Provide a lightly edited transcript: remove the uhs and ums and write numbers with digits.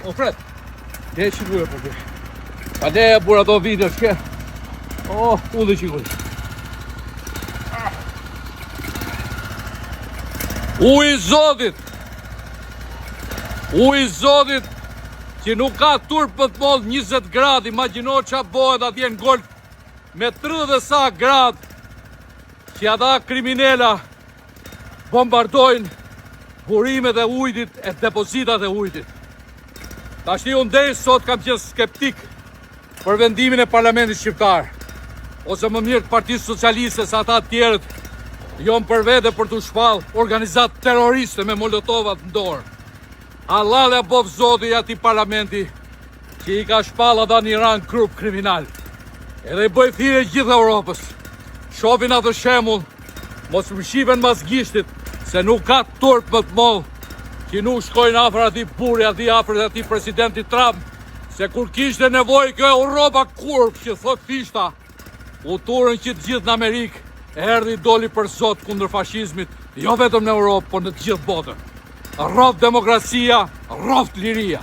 O fred, dhe që duhe për të. Pa ne e bura do video shke. O, u dhe qikull. U i Zotit. U i Zotit që nuk ka turp për të mollë 20 grad. Imagjino qa bëhet atje në golf me 30 sa grad që ata kriminela bombardojnë burimet e ujtit e depozitat e ujtit. Tashti unë deri sot kam qenë skeptik për vendimin e Parlamentit Shqiptar, ose më mirë të Partisë Socialiste sa ata tjerët jonë për vete për të shpall organizat terroriste me molotovat në dorë. Allah le bof Zoti i atij parlamenti që i ka shpall ata në Iran grup kriminal. Edhe i bëj thirrje gjithë Europës. Shohin atë shembull, mos më shihen mas gishtit se nuk ka turp më të mollë që nuk shkojnë afër atij burri, afër atij presidenti Trump, se kur kishte nevojë kjo Europa kurp që thot fishta, u turën që të gjithë në Amerikë, erdhi doli për Zot kundër fashizmit, jo vetëm në Europë, por në të gjithë botën. Rroft demokracia, rroft liria.